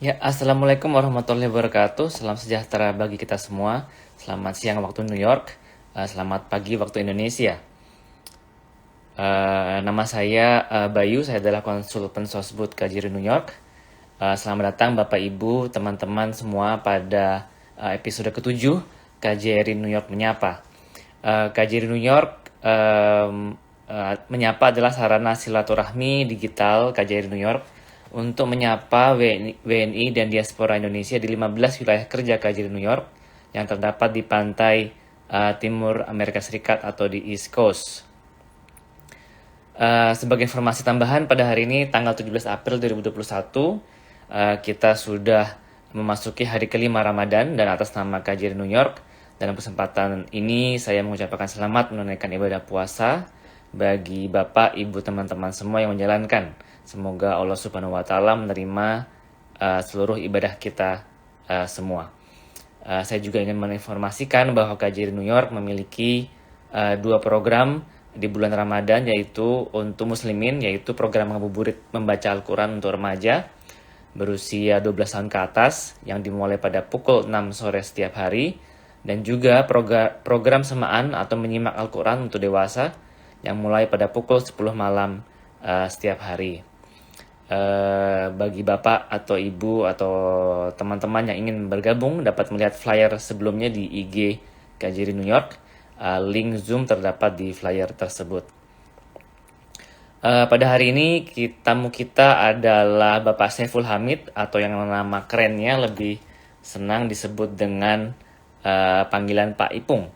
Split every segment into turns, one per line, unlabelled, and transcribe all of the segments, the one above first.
Ya, Assalamualaikum warahmatullahi wabarakatuh. Salam sejahtera bagi kita semua. Selamat siang waktu New York. Selamat pagi waktu Indonesia. Nama saya Bayu, saya adalah konsultan Sosbud KJRI New York. Selamat datang Bapak Ibu, teman-teman semua pada episode ke-7 KJRI New York Menyapa. KJRI New York Menyapa adalah sarana silaturahmi digital KJRI New York untuk menyapa WNI dan diaspora Indonesia di 15 wilayah kerja KJRI New York yang terdapat di pantai timur Amerika Serikat atau di East Coast. Sebagai informasi tambahan, pada hari ini tanggal 17 April 2021 kita sudah memasuki hari kelima Ramadan, dan atas nama KJRI New York dalam kesempatan ini saya mengucapkan selamat menunaikan ibadah puasa bagi Bapak, Ibu, teman-teman semua yang menjalankan. Semoga Allah Subhanahu wa taala menerima seluruh ibadah kita semua. Saya juga ingin menginformasikan bahwa KJRI New York memiliki dua program di bulan Ramadan, yaitu untuk muslimin, yaitu program ngabuburit membaca Al-Quran untuk remaja berusia 12 tahun ke atas yang dimulai pada pukul 6 sore setiap hari, dan juga program semaan atau menyimak Al-Quran untuk dewasa yang mulai pada pukul 10 malam setiap hari. Bagi Bapak atau Ibu atau teman-teman yang ingin bergabung dapat melihat flyer sebelumnya di IG KJRI New York. Link Zoom terdapat di flyer tersebut. Pada hari ini tamu kita adalah Bapak Saiful Hamid, atau yang nama kerennya lebih senang disebut dengan panggilan Pak Ipung.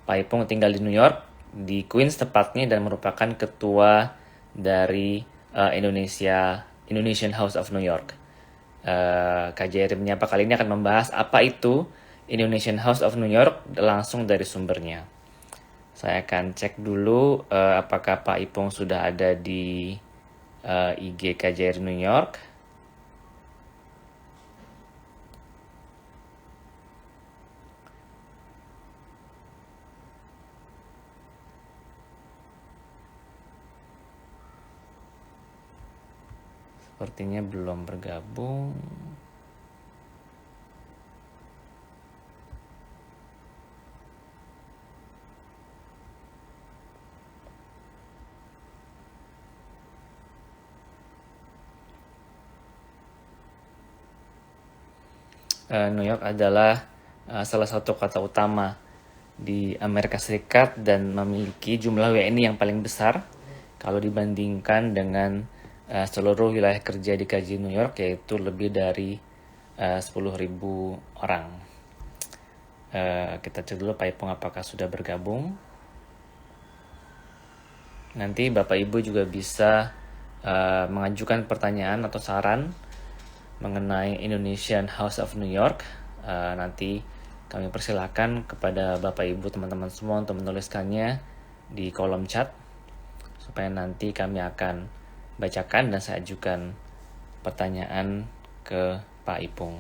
Pak Ipung tinggal di New York, di Queens tepatnya, dan merupakan ketua dari Indonesian House of New York. KJRI Menyapa kali ini akan membahas apa itu Indonesian House of New York langsung dari sumbernya. Saya akan cek dulu apakah Pak Ipung sudah ada di IG KJRI New York. Sepertinya belum bergabung. New York adalah salah satu kota utama di Amerika Serikat dan memiliki jumlah WNI yang paling besar kalau dibandingkan dengan seluruh wilayah kerja di KJRI New York, yaitu lebih dari 10.000 orang. Kita cek dulu Pak Ipung apakah sudah bergabung. Nanti Bapak Ibu juga bisa mengajukan pertanyaan atau saran mengenai Indonesian House of New York. Nanti kami persilakan kepada Bapak Ibu teman-teman semua untuk menuliskannya di kolom chat, supaya nanti kami akan bacakan dan saya ajukan pertanyaan ke Pak Ipung.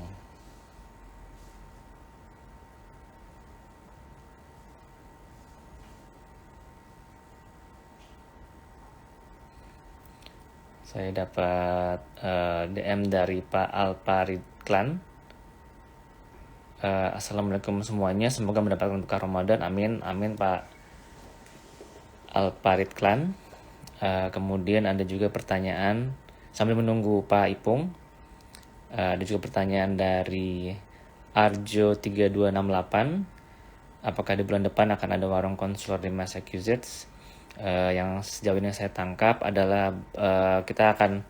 Saya dapat DM dari Pak Alparidklan. Assalamualaikum semuanya, semoga mendapatkan berkah Ramadan. Amin, amin Pak Alparidklan. Kemudian ada juga pertanyaan sambil menunggu Pak Ipung. Ada juga pertanyaan dari Arjo 3268. Apakah di bulan depan akan ada warung konselor di Massachusetts? Yang sejauh ini saya tangkap adalah kita akan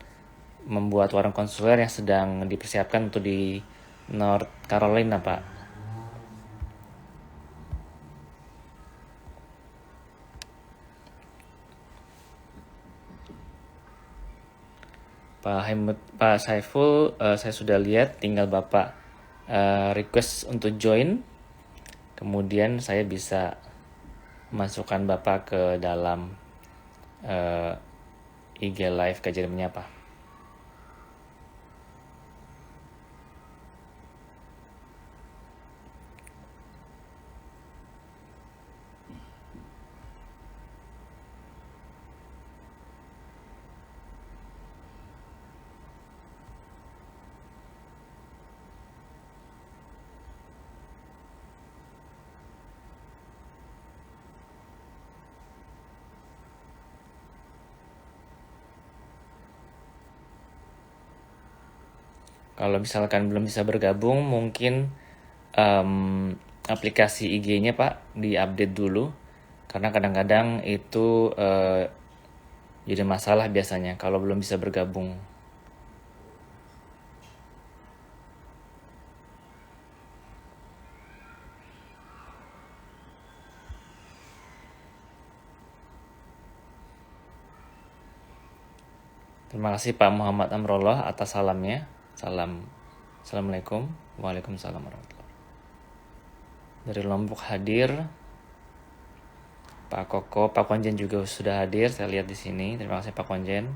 membuat warung konselor yang sedang dipersiapkan untuk di North Carolina, Pak. Pak Saiful, saya sudah lihat, tinggal Bapak request untuk join, kemudian saya bisa masukkan Bapak ke dalam IG Live KJRI Menyapa. Kalau misalkan belum bisa bergabung, mungkin aplikasi IG-nya Pak diupdate dulu, karena kadang-kadang itu jadi masalah biasanya kalau belum bisa bergabung. Terima kasih Pak Muhammad Amrullah atas salamnya. Assalamualaikum. Waalaikumsalam warahmatullahi. Dari Lombok hadir. Pak Koko, Pak Konjen juga sudah hadir. Saya lihat di sini. Terima kasih Pak Konjen.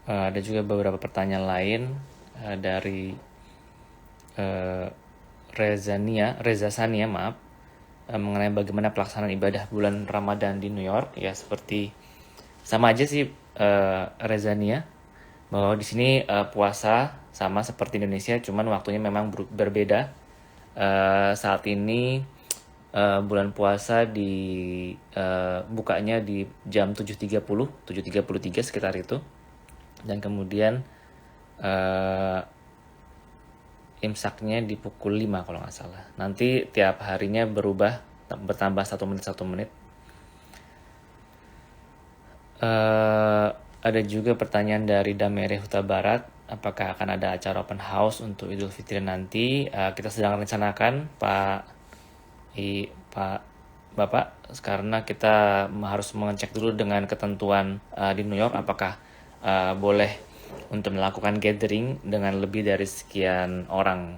Ada juga beberapa pertanyaan lain dari Reza Sania, maaf, mengenai bagaimana pelaksanaan ibadah bulan Ramadan di New York. Ya seperti sama aja sih Rezania, bahwa di sini puasa sama seperti Indonesia, cuman waktunya memang berbeda. Saat ini bulan puasa bukanya di jam 7.33 sekitar itu, dan kemudian imsaknya di pukul 5 kalau nggak salah. Nanti tiap harinya bertambah 1 menit. Ada juga pertanyaan dari Damere Huta Barat, apakah akan ada acara open house untuk Idul Fitri nanti? Kita sedang rencanakan Bapak, karena kita harus mengecek dulu dengan ketentuan di New York, apakah boleh untuk melakukan gathering dengan lebih dari sekian orang.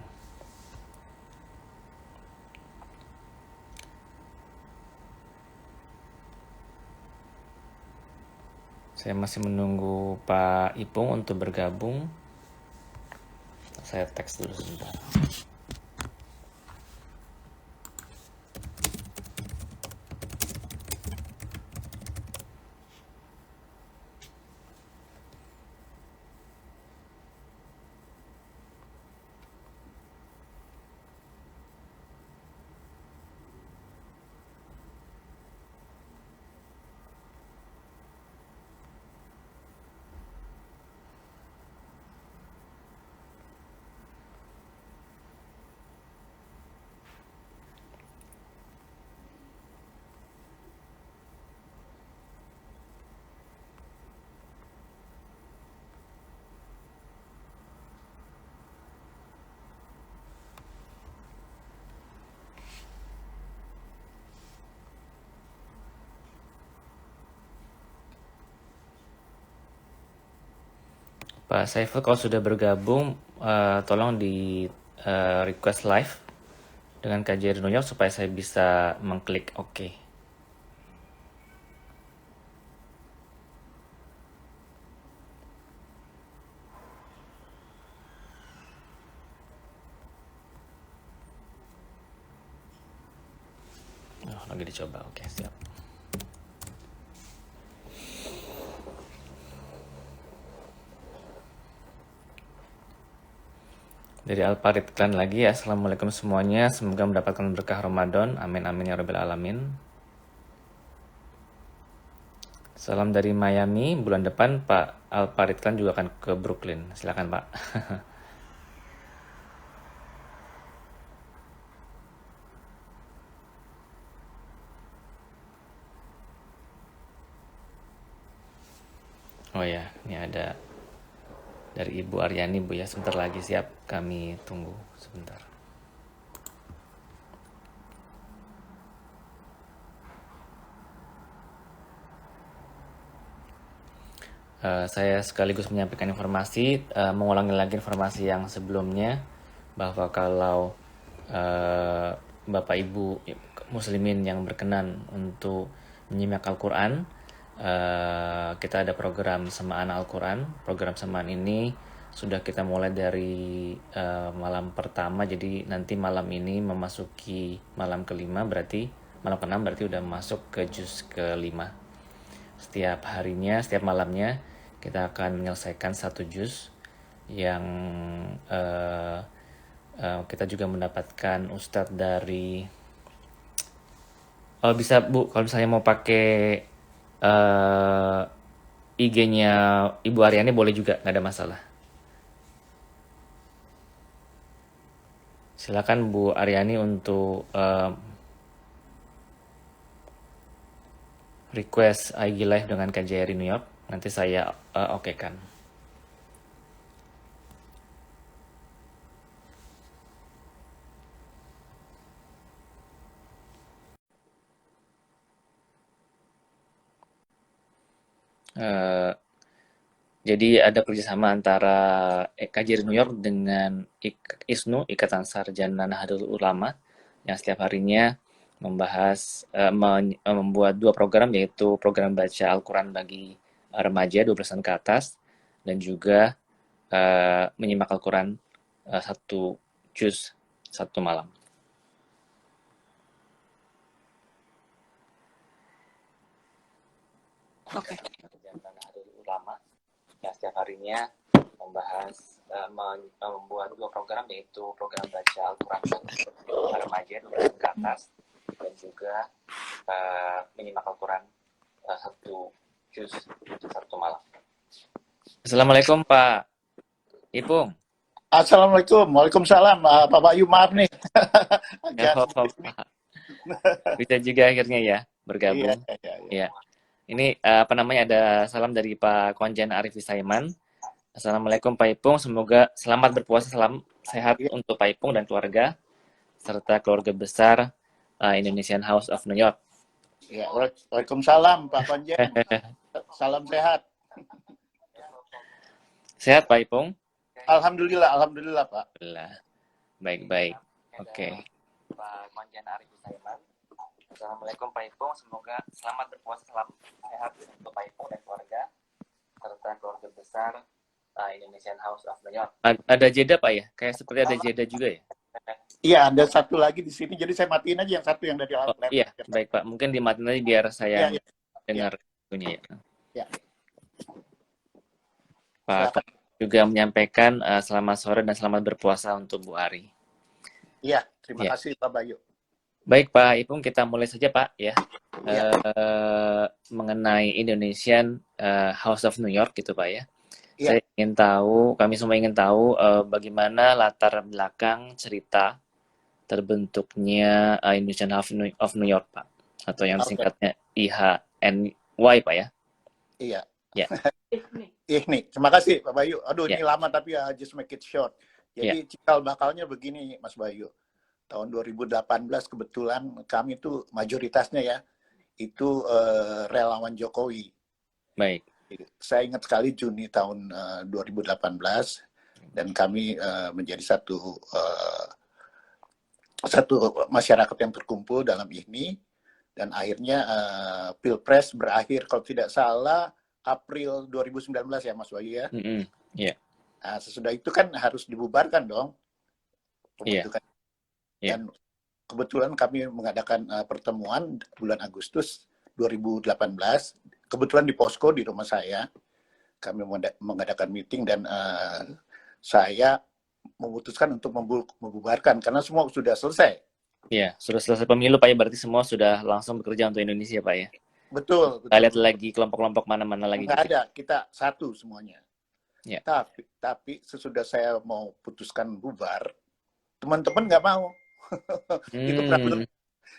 Saya masih menunggu Pak Ipung untuk bergabung. Saya teks dulu sebentar. Pak Saiful kalau sudah bergabung, tolong di request live dengan KJRI New York supaya saya bisa mengklik OK. Lagi dicoba, oke, siap. Dari Alparit Klan lagi ya, Assalamualaikum semuanya, semoga mendapatkan berkah Ramadan, amin amin ya rabbil alamin. Salam dari Miami, bulan depan Pak Alparit Klan juga akan ke Brooklyn, silakan Pak. Oh ya, ini ada dari Ibu Aryani Bu ya, sebentar lagi siap, kami tunggu sebentar. Saya sekaligus menyampaikan informasi, mengulangi lagi informasi yang sebelumnya, bahwa kalau Bapak Ibu Muslimin yang berkenan untuk menyimak Al-Quran, kita ada program semaan Al-Quran. Program semaan ini sudah kita mulai dari malam pertama, jadi nanti malam ini memasuki malam kelima, berarti malam ke-6 berarti udah masuk ke juz ke-5. Setiap harinya, setiap malamnya kita akan menyelesaikan satu juz yang kita juga mendapatkan ustadz dari bisa Bu, kalau misalnya mau pakai IG-nya Ibu Aryani boleh juga, nggak ada masalah. Silakan Bu Aryani untuk request IG Live dengan KJRI New York. Nanti saya okekan. Jadi ada kerjasama antara KJRI New York dengan ISNU, Ikatan Sarjana Nahdlatul Ulama, yang setiap harinya membahas membuat 2 program, yaitu program baca Al-Quran bagi remaja 12 tahun ke atas dan juga menyimak Al-Quran 1 juz 1 malam.
Oke.
Ulama yang setiap harinya membahas membuat 2 program, yaitu program baca Al-Quran bagi remaja 12 tahun ke atas dan juga menyimak Al-Quran 1 juz 1 malam. Assalamualaikum Pak Ipung.
Assalamualaikum, waalaikumsalam. Pak Bayu, maaf nih.
Bisa juga akhirnya ya bergabung. Iya. Ini ada salam dari Pak Konjen Arif Saiman. Assalamualaikum Pak Ipung, semoga selamat berpuasa, salam sehat untuk Pak Ipung dan keluarga serta keluarga besar Indonesian House of New York.
Ya, waalaikumsalam Pak Konjen. Salam sehat.
Sehat Pak Ipung?
Alhamdulillah Pak.
Alhamdulillah. Baik. Oke. Pak Konjen Arif Saiman. Assalamualaikum Pak Ipung, semoga selamat berpuasa, salam sehat untuk Pak Ipung dan keluarga serta keluarga besar Indonesian House of New York. Ada jeda Pak ya? Kayak seperti ada jeda juga ya?
Iya, ada satu lagi di sini, jadi saya matiin aja yang satu yang dari laptop.
Iya, baik Pak. Mungkin dimatiin aja biar saya dengar bunyi ya. Pak juga menyampaikan selamat sore dan selamat berpuasa untuk Bu Ari.
Iya, terima kasih Pak Bayu.
Baik Pak Ipung, kita mulai saja Pak ya. Mengenai Indonesian House of New York gitu Pak ya. Saya ingin tahu, kami semua ingin tahu bagaimana latar belakang cerita terbentuknya Indonesian House of New York Pak, atau yang singkatnya IHNY Pak ya.
Iya.
Ya.
Nih, terima kasih Pak Bayu. Aduh, ini lama tapi just make it short. Jadi cikal bakalnya begini Mas Bayu. Tahun 2018 kebetulan kami itu mayoritasnya ya itu relawan Jokowi.
Baik.
Saya ingat sekali Juni tahun 2018 dan kami menjadi satu masyarakat yang terkumpul dalam ini dan akhirnya Pilpres berakhir kalau tidak salah April 2019 ya Mas Bayu ya. Nah, sesudah itu kan harus dibubarkan dong pembentukan. Dan kebetulan kami mengadakan pertemuan bulan Agustus 2018, kebetulan di posko di rumah saya, kami mengadakan meeting dan saya memutuskan untuk membubarkan karena semua sudah selesai.
Iya, sudah selesai pemilu Pak ya, berarti semua sudah langsung bekerja untuk Indonesia Pak ya?
Betul.
Kita lihat lagi kelompok-kelompok mana-mana lagi.
Nggak ada, kita satu semuanya.
Ya.
Tapi sesudah saya mau putuskan bubar, teman-teman nggak mau. Itu problem.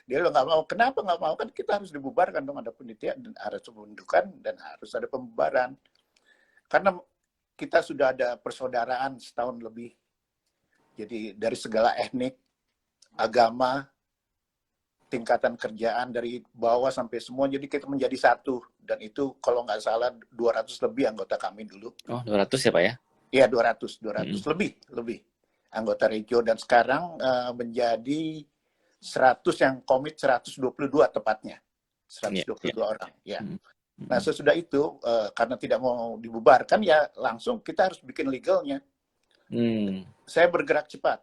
Dia nggak mau. Kenapa nggak mau? Kan kita harus dibubarkan dong, ada penelitian dan harus pembentukan dan harus ada pembubaran. Karena kita sudah ada persaudaraan setahun lebih. Jadi dari segala etnik, agama, tingkatan kerjaan dari bawah sampai semua, jadi kita menjadi satu. Dan itu kalau nggak salah 200 lebih anggota kami dulu.
Oh, 200 ya Pak ya?
Iya, 200 lebih anggota regio, dan sekarang menjadi 100 yang komit, 122 tepatnya. 122 orang. Ya. Nah, sesudah itu, karena tidak mau dibubarkan, ya langsung kita harus bikin legalnya. Saya bergerak cepat.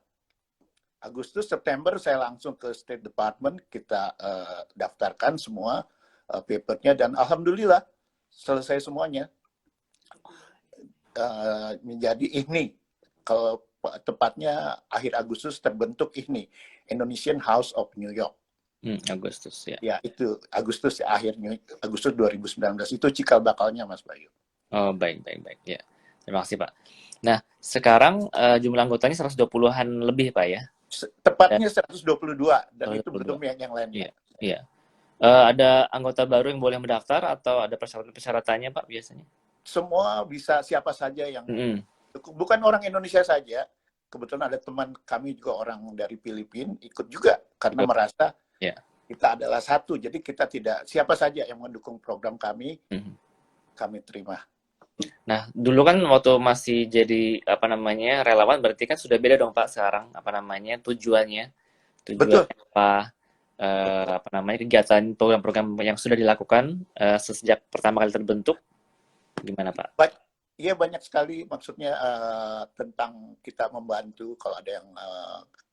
Agustus, September saya langsung ke State Department, kita daftarkan semua papernya, dan alhamdulillah selesai semuanya, menjadi ini, kalau tepatnya akhir Agustus terbentuk ini Indonesian House of New York.
Agustus ya.
Ya itu Agustus ya, akhirnya Agustus 2019 itu cikal bakalnya Mas Bayu.
Oh baik ya. Terima kasih Pak. Nah sekarang jumlah anggotanya 120-an lebih Pak ya.
Tepatnya 122 dan
122.
itu belum yang lainnya.
Iya. Ada anggota baru yang boleh mendaftar atau ada persyaratan-persyaratannya Pak biasanya?
Semua bisa, siapa saja yang bukan orang Indonesia saja. Kebetulan ada teman kami juga orang dari Filipina ikut juga karena merasa kita adalah satu. Jadi kita tidak, siapa saja yang mendukung program kami, kami terima.
Nah, dulu kan waktu masih jadi relawan, berarti kan sudah beda dong Pak sekarang tujuannya apa, kegiatan program-program yang sudah dilakukan sejak pertama kali terbentuk, gimana Pak?
Iya banyak sekali, maksudnya tentang kita membantu kalau ada yang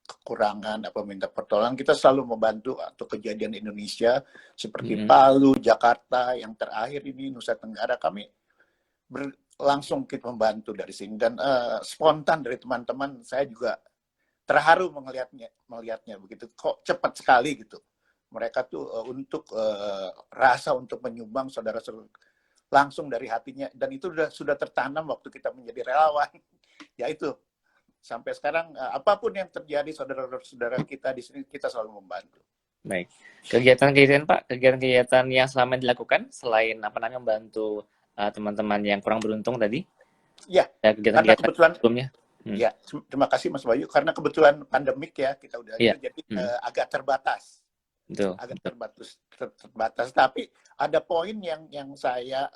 kekurangan apa minta pertolongan, kita selalu membantu. Atau kejadian Indonesia seperti Palu, Jakarta, yang terakhir ini Nusa Tenggara, kami langsung kita membantu dari sini. Dan spontan dari teman-teman, saya juga terharu melihatnya begitu, kok cepat sekali gitu. Mereka tuh untuk rasa untuk menyumbang saudara-saudara langsung dari hatinya, dan itu sudah tertanam waktu kita menjadi relawan. Ya itu, sampai sekarang apapun yang terjadi saudara-saudara kita di sini, kita selalu membantu.
Baik. Kegiatan-kegiatan Pak, kegiatan-kegiatan yang selama dilakukan selain membantu teman-teman yang kurang beruntung tadi?
Ya, karena kebetulan sebelumnya. Ya, terima kasih Mas Bayu. Karena kebetulan pandemik ya, kita udah jadi agak terbatas. Agak terbatas. Tapi ada poin yang saya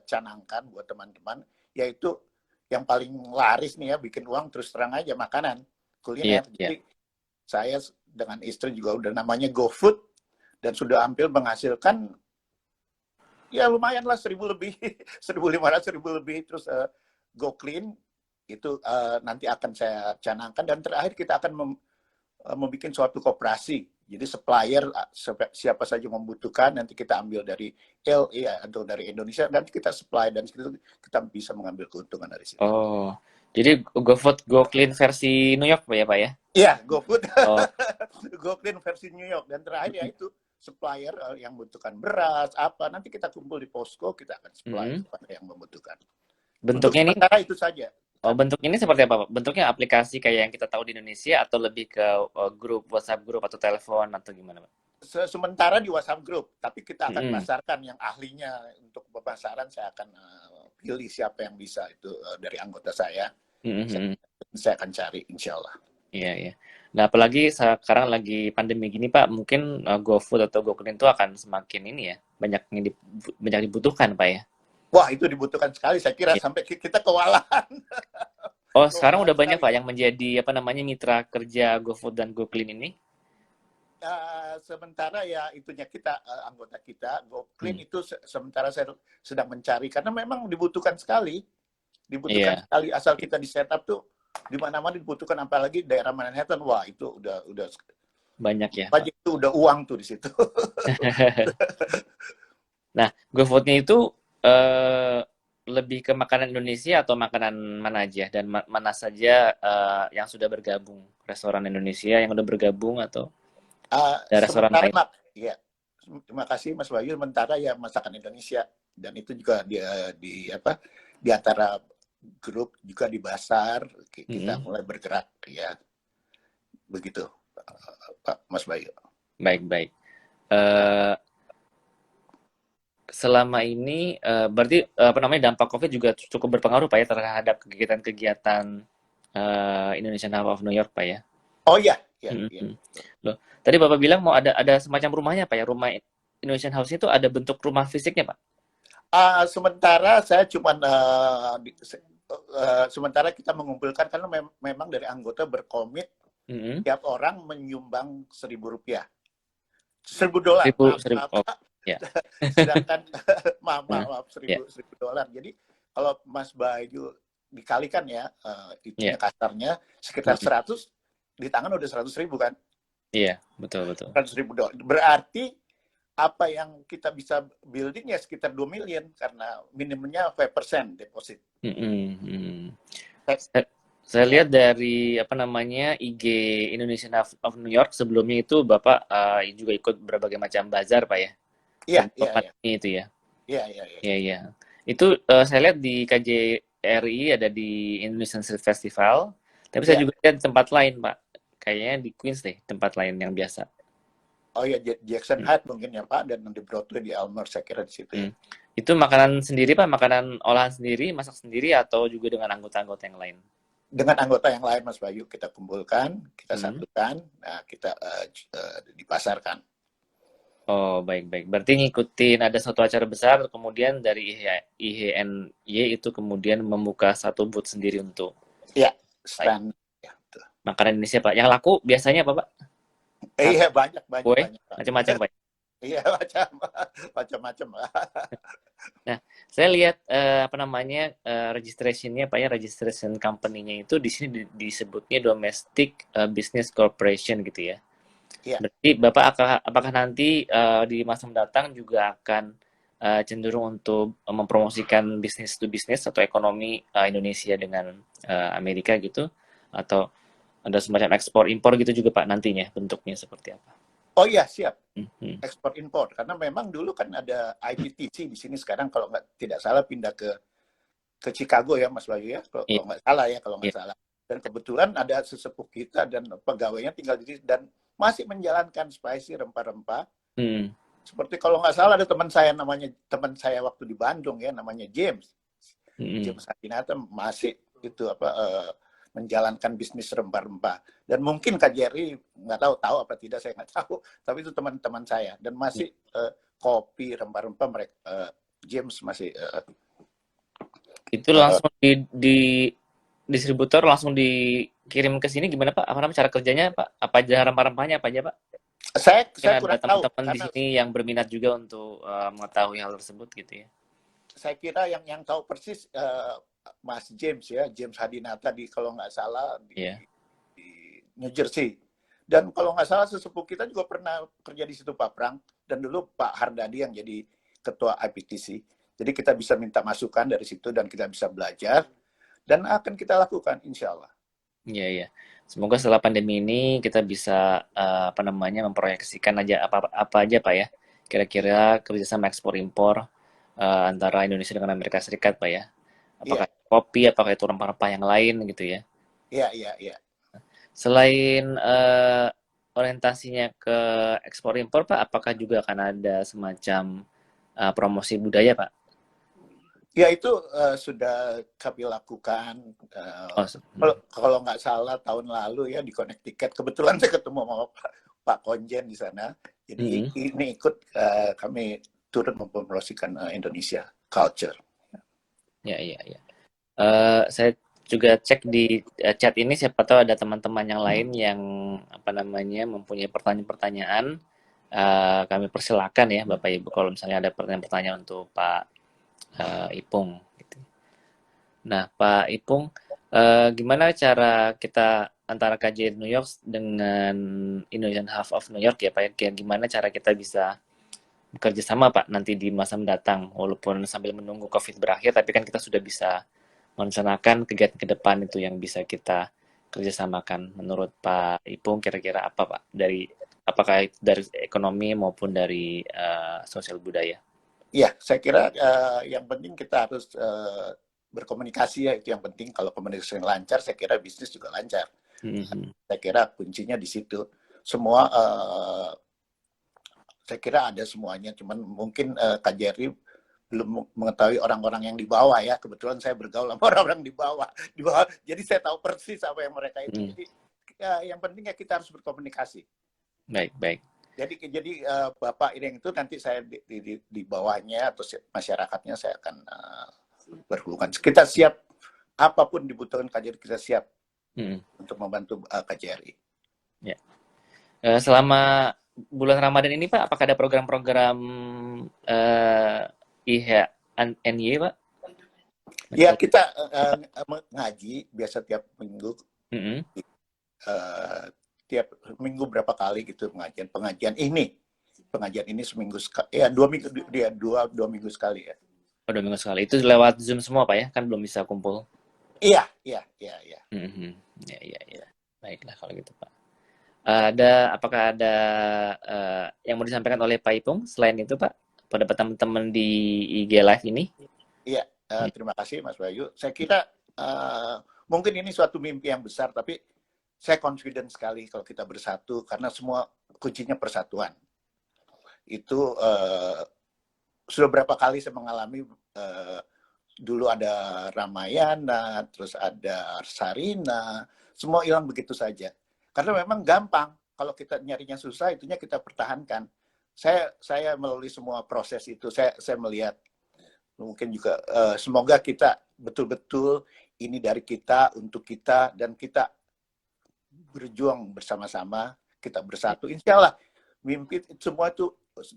canangkan buat teman-teman, yaitu yang paling laris nih ya, bikin uang terus terang aja, makanan, kuliner. Jadi saya dengan istri juga udah namanya GoFood, dan sudah hampir menghasilkan ya lumayan lah 1.000 lebih, 1.500, 1.000 lebih. Terus GoClean itu nanti akan saya canangkan, dan terakhir kita akan membuat suatu koperasi. Jadi supplier siapa saja membutuhkan, nanti kita ambil dari LA atau dari Indonesia, nanti kita supply, dan kita bisa mengambil keuntungan dari situ.
Oh, jadi GoFood, GoClean versi New York ya Pak ya?
Iya, GoFood, GoClean versi New York. Dan terakhir ya itu supplier yang membutuhkan beras, apa, nanti kita kumpul di posko, kita akan supply kepada yang membutuhkan.
Bentuknya
untuk ini itu saja.
Oh, bentuknya ini seperti apa Pak? Bentuknya aplikasi kayak yang kita tahu di Indonesia atau lebih ke grup, WhatsApp grup atau telepon atau gimana Pak?
Sementara di WhatsApp grup, tapi kita akan pasarkan yang ahlinya. Untuk pemasaran saya akan pilih siapa yang bisa, itu dari anggota saya. Saya akan cari, insya Allah.
Iya. Nah, apalagi sekarang lagi pandemi gini Pak, mungkin GoFood atau GoClean itu akan semakin ini ya, banyak dibutuhkan Pak ya?
Wah, itu dibutuhkan sekali, saya kira sampai kita kewalahan.
Oh, sekarang udah banyak Pak yang menjadi mitra kerja GoFood dan GoClean ini?
Sementara ya itunya kita, anggota kita, GoClean itu sementara saya sedang mencari, karena memang dibutuhkan sekali. Sekali, asal kita di setup tuh, di mana-mana dibutuhkan, apalagi daerah Manhattan, wah itu udah
banyak ya.
Pak. Itu udah uang tuh di situ.
Nah, GoFood-nya itu lebih ke makanan Indonesia atau makanan mana aja, dan mana saja yang sudah bergabung, restoran Indonesia yang udah bergabung atau restoran lain?
Ya, terima kasih Mas Bayu. Sementara ya masakan Indonesia, dan itu juga di antara grup juga di Basar kita mulai bergerak ya, begitu Pak Mas Bayu.
Baik. Selama ini berarti dampak COVID juga cukup berpengaruh Pak ya terhadap kegiatan-kegiatan Indonesian House of New York Pak ya?
Oh iya.
Loh, tadi Bapak bilang mau ada semacam rumahnya Pak ya, rumah Indonesian House itu ada bentuk rumah fisiknya Pak?
Sementara saya cuma sementara kita mengumpulkan, karena memang dari anggota berkomit tiap orang menyumbang $1.000. $1.000. Sedangkan maaf $1.000. Jadi kalau Mas Bayu dikalikan ya, itu kasarnya sekitar 100, di tangan udah $100.000 kan?
Iya, betul.
$100.000. Berarti apa yang kita bisa building ya sekitar 2 million karena minimumnya 5% deposit.
Saya lihat dari apa namanya IG Indonesian of New York sebelumnya itu Bapak juga ikut berbagai macam bazar Pak ya.
Iya, iya, iya.
Itu ya.
Iya, iya, iya.
Iya, iya. Itu saya lihat di KJRI ada di Indonesian Street Festival, tapi saya juga lihat di tempat lain Pak. Kayaknya di Queens deh, tempat lain yang biasa.
Oh ya, Jackson Heights mungkin ya Pak, dan di Broadway di Elmer, saya kira di situ ya.
Itu makanan sendiri Pak, makanan olahan sendiri, masak sendiri atau juga dengan anggota-anggota yang lain?
Dengan anggota yang lain Mas Bayu, kita kumpulkan, kita satukan, nah kita dipasarkan.
Oh, baik-baik. Berarti ngikutin ada satu acara besar, kemudian dari IHNY itu kemudian membuka satu booth sendiri untuk
stand. Ya,
makanan Indonesia Pak. Yang laku biasanya apa Pak?
Iya, banyak.
Macam-macam Pak.
Iya, macam-macam.
Nah, saya lihat apa namanya registration-nya Pak ya, registration company-nya itu di sini disebutnya domestic business corporation gitu ya.
Iya.
Berarti Bapak apakah nanti di masa mendatang juga akan cenderung untuk mempromosikan bisnis to bisnis atau ekonomi Indonesia dengan Amerika gitu, atau ada semacam ekspor impor gitu juga Pak nantinya bentuknya seperti apa?
Oh iya, siap. Ekspor impor karena memang dulu kan ada IPTC di sini, sekarang kalau tidak salah pindah ke Chicago ya Mas Bayu ya, kalau nggak salah. Dan kebetulan ada sesepuh kita dan pegawainya tinggal di sini dan masih menjalankan spicy rempah-rempah. Seperti kalau nggak salah ada teman saya waktu di Bandung ya, namanya James. James Hadinata masih itu menjalankan bisnis rempah-rempah. Dan mungkin Kak Jerry nggak tahu apa tidak, saya nggak tahu. Tapi itu teman-teman saya dan masih kopi rempah-rempah mereka James masih
itu langsung di distributor langsung dikirim ke sini gimana Pak? Apa namanya cara kerjanya Pak? Apa aja rempah-rempahnya apa aja Pak?
Saya
kurang tahu. Teman-teman di sini yang berminat juga untuk mengetahui hal tersebut gitu ya.
Saya kira yang tahu persis Mas James ya, James Hadinata kalau nggak salah di New Jersey. Dan kalau nggak salah sesepuh kita juga pernah kerja di situ Pak Prang, dan dulu Pak Hardadi yang jadi ketua IPTC. Jadi kita bisa minta masukan dari situ dan kita bisa belajar dan akan kita lakukan insya Allah.
Iya. Semoga setelah pandemi ini kita bisa memproyeksikan aja apa aja Pak ya. Kira-kira kerjasama ekspor impor antara Indonesia dengan Amerika Serikat Pak ya. Apakah kopi, apakah itu rempah-rempah yang lain gitu ya.
Iya.
Selain orientasinya ke ekspor impor Pak, apakah juga akan ada semacam promosi budaya Pak?
Ya itu sudah kami lakukan. Kalau nggak salah tahun lalu ya di Connecticut, kebetulan saya ketemu sama Pak Konjen di sana. Jadi ini ikut kami turut mempromosikan Indonesia culture.
Iya. Saya juga cek di chat ini, siapa tahu ada teman-teman yang lain yang mempunyai pertanyaan-pertanyaan. Kami persilakan ya Bapak Ibu kalau misalnya ada pertanyaan-pertanyaan untuk Pak Ipung. Gitu. Nah Pak Ipung, gimana cara kita antara KJRI New York dengan Indonesian Half of New York ya Pak? Gimana cara kita bisa bekerja sama Pak nanti di masa mendatang, walaupun sambil menunggu COVID berakhir, tapi kan kita sudah bisa merencanakan kegiatan ke depan itu yang bisa kita kerjasamakan. Menurut Pak Ipung kira-kira apa Pak, apakah dari ekonomi maupun dari sosial budaya?
Ya, saya kira yang penting kita harus berkomunikasi ya, itu yang penting. Kalau komunikasi lancar, saya kira bisnis juga lancar. Saya kira kuncinya di situ. Semua saya kira ada semuanya, cuman mungkin Kak Jerry belum mengetahui orang-orang yang di bawah ya. Kebetulan saya bergaul sama orang-orang di bawah. Jadi saya tahu persis apa yang mereka itu. Jadi yang penting ya kita harus berkomunikasi.
Baik.
Jadi Bapak ini itu nanti saya di bawahnya atau masyarakatnya saya akan berhubungan. Kita siap apapun dibutuhkan KJRI, kita siap untuk membantu KJRI.
Ya. Selama bulan Ramadan ini Pak, apakah ada program-program IHNY Pak?
Ya, kita ngaji biasa tiap minggu. Tiap minggu berapa kali gitu pengajian ini. pengajian ini seminggu sekali, ya 2 minggu, dia dua minggu sekali ya.
Oh, 2 minggu sekali. Itu lewat Zoom semua Pak ya? Kan belum bisa kumpul.
Iya, iya, iya, iya.
Ya, ya, ya. Baiklah kalau gitu Pak. Apakah ada yang mau disampaikan oleh Pak Ipung selain itu Pak? Pada teman-teman di IG Live ini?
Iya, terima kasih Mas Bayu. Saya kira mungkin ini suatu mimpi yang besar, tapi saya confident sekali kalau kita bersatu, karena semua kuncinya persatuan. Itu sudah berapa kali saya mengalami, dulu ada Ramayana, terus ada Sarina, semua hilang begitu saja. Karena memang gampang, kalau kita nyarinya susah, itunya kita pertahankan. Saya melalui semua proses itu, saya melihat mungkin juga semoga kita betul-betul ini dari kita, untuk kita, dan kita berjuang bersama-sama, kita bersatu. Insya Allah mimpi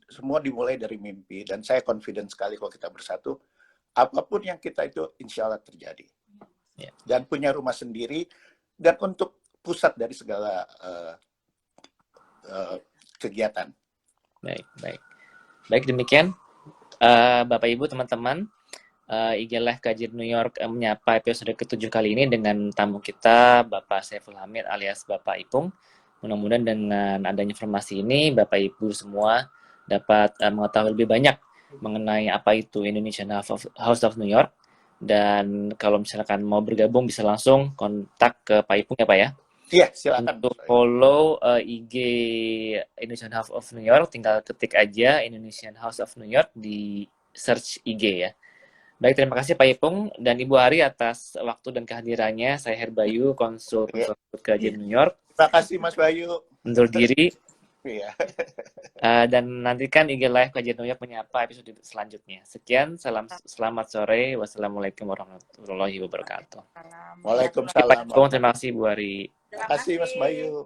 semua dimulai dari mimpi, dan saya confident sekali kalau kita bersatu, apapun yang kita itu insya Allah terjadi. Dan punya rumah sendiri, dan untuk pusat dari segala kegiatan.
Baik demikian Bapak Ibu teman-teman, IG Live Kajian New York menyapa episode ke-7 kali ini dengan tamu kita Bapak Saiful Hamid alias Bapak Ipung. Mudah-mudahan dengan adanya informasi ini Bapak Ibu semua dapat mengetahui lebih banyak mengenai apa itu Indonesian House of New York, dan kalau misalkan mau bergabung bisa langsung kontak ke Pak Ipung ya Pak ya.
Iya, silakan.
Untuk follow IG Indonesian House of New York, tinggal ketik aja Indonesian House of New York di search IG ya. Baik, terima kasih Pak Ipung dan Ibu Ari atas waktu dan kehadirannya. Saya Herbayu, konsul Kajian New York.
Terima kasih Mas Bayu.
Undur diri.
Iya.
Dan nantikan IG Live Kajian New York menyapa episode selanjutnya. Sekian, selamat sore. Wassalamualaikum warahmatullahi wabarakatuh.
Waalaikumsalam.
Terima kasih Bu Ari.
Terima kasih Mas Bayu.